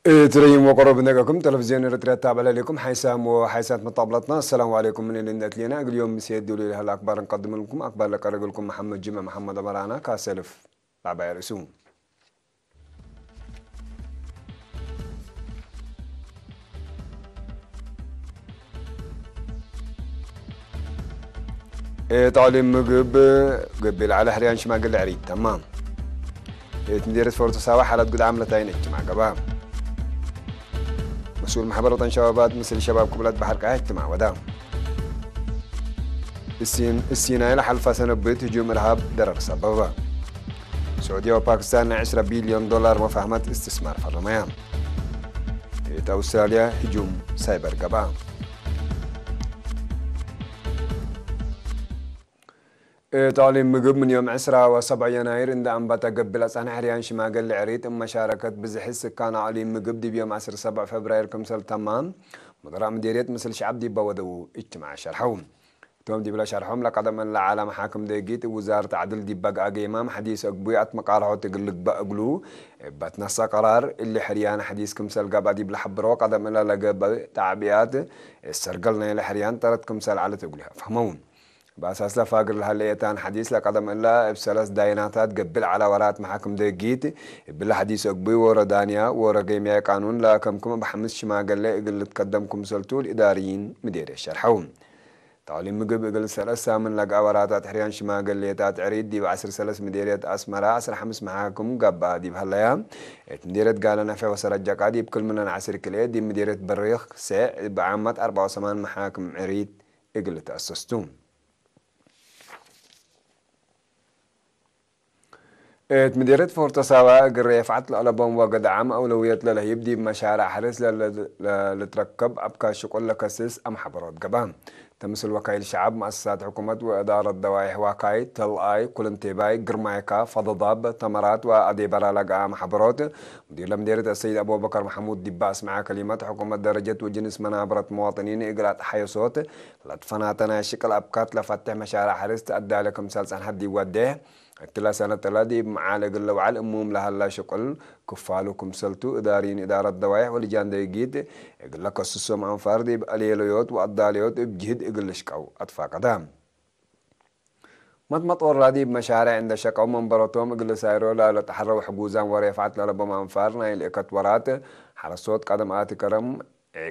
تريم وقرب نجاكم تلفزيون رتريات تابع لكم حيسام وحيسات مطابلتنا. السلام عليكم من اللي لينا اليوم مسيد دولي هالأخبار نقدم لكم أخبار لك رجلكم محمد جمع محمد أمرانا كاسلف تابع رسوم. تعليم قبل على حريان شماغ العريد تمام. تندير فورتو سوا حالات قد عاملة تاينك مع قبام مسؤول محبر وطن شبابات مثل شباب قبلات بحر قاعد مع ودام السيناء لحلفة سنبت هجوم إرهاب درر سببا. السعودية وباكستان 10 بليون دولار مفاهمات استثمار في الرميان. أستراليا هجوم سايبر قبام. تعليم مقب من يوم 10 و7 يناير عند أنبات قبل أصحنا حريان شماغ العريت مشاركة بزحس كان عليم مقب دي بيوم 10 7 فبراير كمسل تمام مدراء مديرية مثل شعب دي بودو اجتماع شرحهم توم دي بلا شرحهم لقدم العالم حاكم ديجيت وزارة عدل دي بقى إمام حديث أقبويات مقارعة تقلق بقلو بتنسى قرار اللي حريان حديث كمسل قبا دي بلا حبرو قدم الله لقب تعبيات السرقلنا اللي حريان ترت كمسل على تقولها فهمون بأساس لا فاقر لهالليتان حديث لقدم الله بسلس دايناتات قبل على ورات محاكم ديجيت بلا حديث أقبوي ورا دانيا ورا قيمية قانون لا كمكم بحمس شما قال لي قل تقدمكم سلطول إداريين مدير الشرحون تعليم مقب قل سلسة من لقى وراتات حريان شما قال لي تات عريد دي بعسر سلس مديرية أسمرا عسر حمس محاكم قبا دي بهالليام مديرية قالنا في وسرجة قادي بكل من عسر كليه دي مديرية بريخ ساء بعامات 4 محاكم عريد قل تأسستون مديرية فورتساوا قرية فعت الألبوم وقد عام أولوية له يبدي بمشاريع حرس لتركب أبكى شغل لكسس أم حبرات قبام تمثل وكيل شعب مؤسسات حكومة وإدارة دوائح واقعي تل آي كل انتباهي قرمايكا فضضاب تمرات وأديبرا لقى محبرات مدير مديرية السيد أبو بكر محمود دباس مع كلمات حكومة درجة وجنس منابرة مواطنين إجراءات حيصوت لتفناتنا شكل أبكات لفتح مشاريع حرس تأدى لكم سلسان حدي وده التلا سنة تلادي معالق اللو على الأموم لها لا شقل كفالكم سلتو إدارين إدارة دوايح ولجان ديجيت يقول لك السوسو مع فردي بأليليوت وأداليوت بجهد يقول لشكو أطفا قدام مطمط ورادي بمشاريع عند شكو من براتوم يقول سايرو لا تحروا حجوزان وريفعت لربما أنفارنا الإكت ورات حرصوت قدم آتي كرم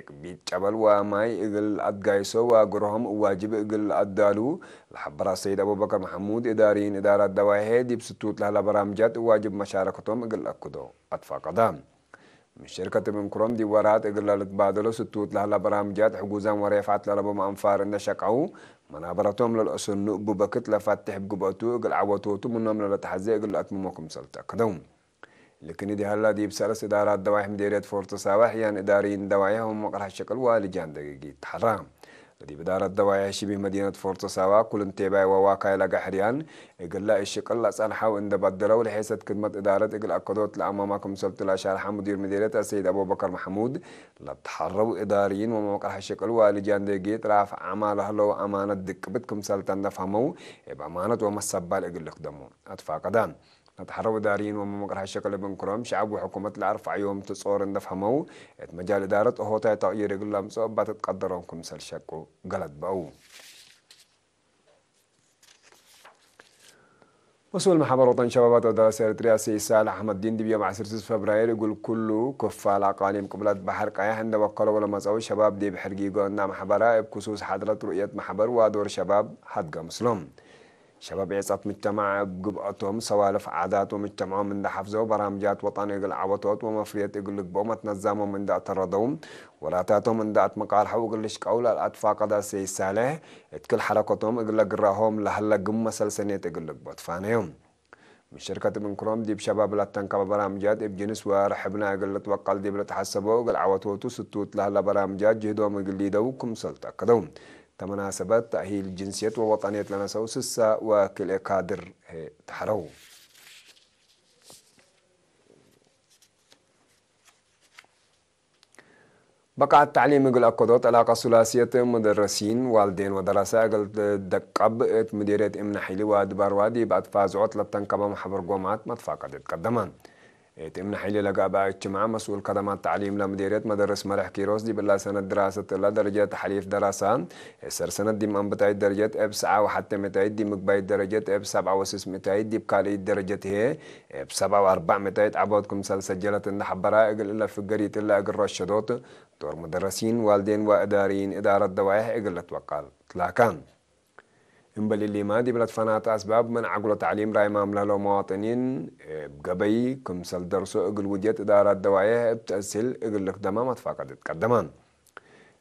بيتشبل وماي إقل أدقايسو وقرهم واجب إقل أدالو الحبرة السيد أبو بكر محمود إدارين إدارة دواهي دي بستوت لها برامجات واجب مشاركتهم إقل أكدو أطفا قدام من شركة من كرم دي ورات إقل لتبادلو ستوت لها برامجات حقوزان وريفعات لربما أنفار إن شكعو منابرتهم للأسن نقبو بكت لفاتح بقباتو إقل عواتوتو منهم للتحزي إقل أتممكم سلطة قدوم لكن دي هلا دي بسلس إدارات دواعي مديرية فورتساوا يعني إداريين دواعيهم مقرح الشكل والجان دقيقي حرام دي بدارة دواعي شبه مدينة فورتساوا كل انتباه وواقع لقى حريان يقول لا الشكل لا صالحوا إن بدلوا لحيث خدمة إدارة يقول أقدوت لأمامكم سلطة الأشارحة مدير مديرية السيد أبو بكر محمود لا تحروا إداريين ومقرح الشكل والجان دقيقي رافع أعماله لو أمانة دك بدكم سلطة نفهموا يبقى أمانة ومسبال يقول لك دمو أطفا قدام نتحروا دارين ومقرح الشكل بن كرم شعب وحكومة العرف يوم تصور نفهموا مجال إدارة هو تغيير يقول لهم صوب تتقدرونكم سل شكو غلط باو مسؤول محبر وطن شبابات ودراسة إريتريا سي صالح أحمد الدين دي بيوم 10 فبراير يقول كله كفال أقاليم قبلات بحر قايح عند وقالوا ولا مساوي شباب دي بحرقيقو أن محبرة بخصوص حضرة رؤية محبر ودور شباب حدقة مسلم شباب يسات مجتمع بقبقتهم سوالف عادات ومجتمعهم من ده حفظوا برامجات وطني يقول عوضات ومفريات يقول لك بوما تنظموا من ده تردوم ولا تاتهم من ده مقال حو يقول لك قول الأطفاء قدا سي سالح كل حركتهم يقول لك راهم لهلا قمة سلسنيت يقول لك بطفانيهم من شركة من كروم دي بشباب لا تنكب برامجات بجنس ورحبنا يقول لك توقل دي بلا تحسبوا يقول عوضوتو ستوت لهلا برامجات جهدهم يقول لي دوكم سلطة كدوم تمناسبات تأهيل الجنسية ووطنية لنا سوسسة وكل كادر تحرو بقى التعليم يقول أقدوت علاقة ثلاثية مدرسين والدين ودراسة يقول دقب مديرية إمن حيلي وادبار وادي بعد فازعوت لتنكب محبر قومات متفاقد يتقدمان تمنح حيلي لقى بقى اجتماع مسؤول خدمات تعليم لمديرية مدرس مرح كيروس دي بالله سنة دراسة لا درجة تحليف دراسان سر سنة دي من بتاعي درجة اب 7 وحتى متاعي دي مقباي درجة اب 7 وسس متاعي دي بكالي درجة هي اب 7 و4 متاعي عبودكم سجلت ان حبرا اقل الا في قرية الا اقل رشدوت دور مدرسين والدين واداريين ادارة دوائح اقل توقال تلاكان إنبل اللي ما دي بلد فنات أسباب من عقل تعليم راي ماملا لو مواطنين بقبي كمسل درسو اقل وديت إدارة دواعية بتأسل اقل لك دمامات فاقدت قدمان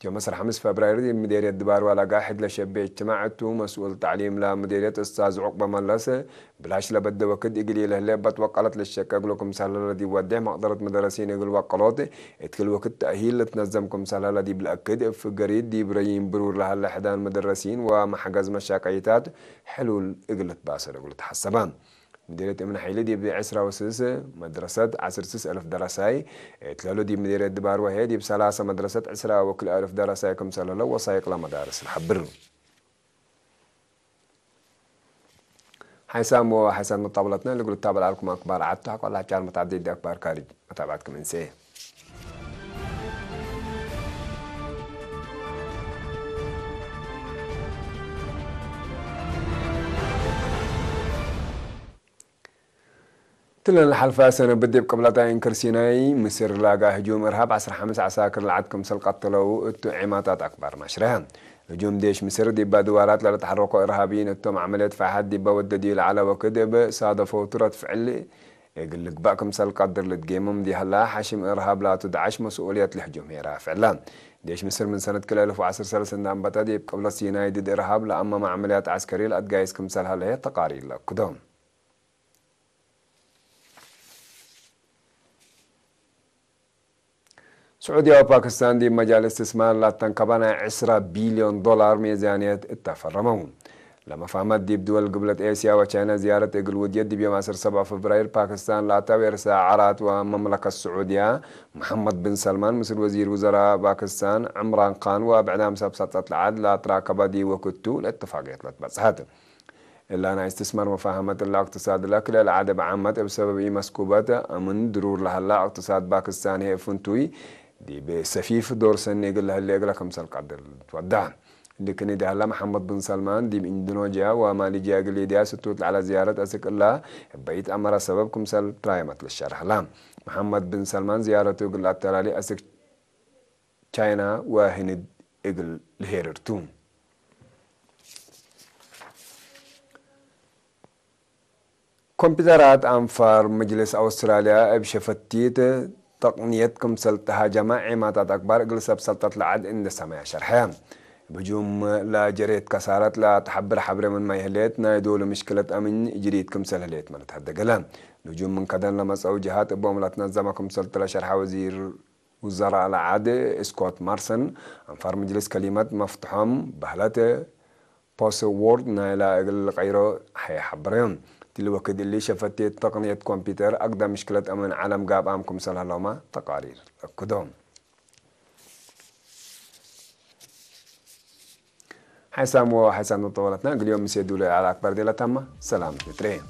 يوم مسر 5 فبراير دي مديرية دبار ولا قاحد لشبه اجتماعته مسؤول تعليم لمديرية أستاذ عقبة ملسة بلاش لبد وكد إقلي له بتوقلت للشك أقولكم سهلة دي ودي مقدرة مدرسين يقول وقلات اتكل وقت تأهيل تنظمكم سهلة دي بالأكد في قريد دي بريين برور لها لحدان مدرسين ومحجز مشاكيتات حلول إقلت باسر قلت حسبان مديرية من حيلي دي بعسرة وسلسة مدرسة 10,000 دراساي تلالو دي مديرية دبار وهي دي بسلاسة مدرسة 10,000 دراساي كم سلالو وصايق لمدارس الحبر حيسام وحيسان مطابلتنا اللي قلت تابع لكم أكبر عدتها والله كان متعدد أكبر كارج متابعتكم إنسيه تلنا الحلفة سنة بدي بقبلتين كرسيناي مصر لاقا هجوم إرهاب 15 عساكر لعدكم سلقتلو اتو عماتات أكبر نشرها هجوم ديش مصر دي بدوارات لتحركوا إرهابيين اتو عملية فحد دي بودديل على وكدب صادفوا طرد فعلي يقول لك باكم سلقدر لتقيمهم دي هلا حشم إرهاب لا تدعش مسؤولية الهجوم هي فعلا ديش مصر من سنة كل 1010 سنة سنة بتدي بقبل سيناي ضد إرهاب لأما مع عمليات عسكرية لأتجايز كمسال هلا هي تقارير لكدهم سعودية وباكستان دي مجال استثمار لا تنكبنا 10 بليون دولار ميزانية التفرمون لما فهمت دي بدول قبلة آسيا وشينا زيارة إقل وديت دي بيوم 7 فبراير باكستان لا تاوير ساعرات ومملكة السعودية محمد بن سلمان مثل وزير وزراء باكستان عمران خان وبعدام سبسطة العدل لا تراكب دي وكتو الاتفاقيات لتبسهات إلا أنا استثمار مفاهمة الاقتصاد الأكل العادة بعامة بسبب مسكوبات من درور لها اقتصاد باكستان هي فنتوي دي بسفيف دور سنة يقول لها اللي يقول كم قدر تودع اللي كان يدي هلا محمد بن سلمان دي من إندونيسيا وماليزيا قال دي ستوت على زيارة أسك الله بيت أمر سبب كم برايمت للشرح لا محمد بن سلمان زيارته يقول لها ترى أسك تشاينا وهند يقول الهيرتون كمبيوترات أنفار مجلس أستراليا بشفتيت تقنيتكم سلطها جماعي ما تتكبر قلسب سلطة العد إن سماع شرحها بجوم لا جريت كسارت لا تحبر حبر من ما يهليت نايدول مشكلة أمن جريتكم سلهليت من تهدى قلان نجوم من كدن لما سأو جهات بوم لا تنظمكم سلطة شرح وزير وزراء العادة سكوت مارسن أنفار مجلس كلمات مفتوحهم بهلته باس وورد نايلا أقل غيره حيحبرهم الوقت اللي شفتي تقنية كمبيوتر أقدم مشكلة أمن عالم قاب أمكم سلالوما تقارير كدوم حسام وحسام طولتنا اليوم مسيدوا على أكبر ديلة تامة سلام ترين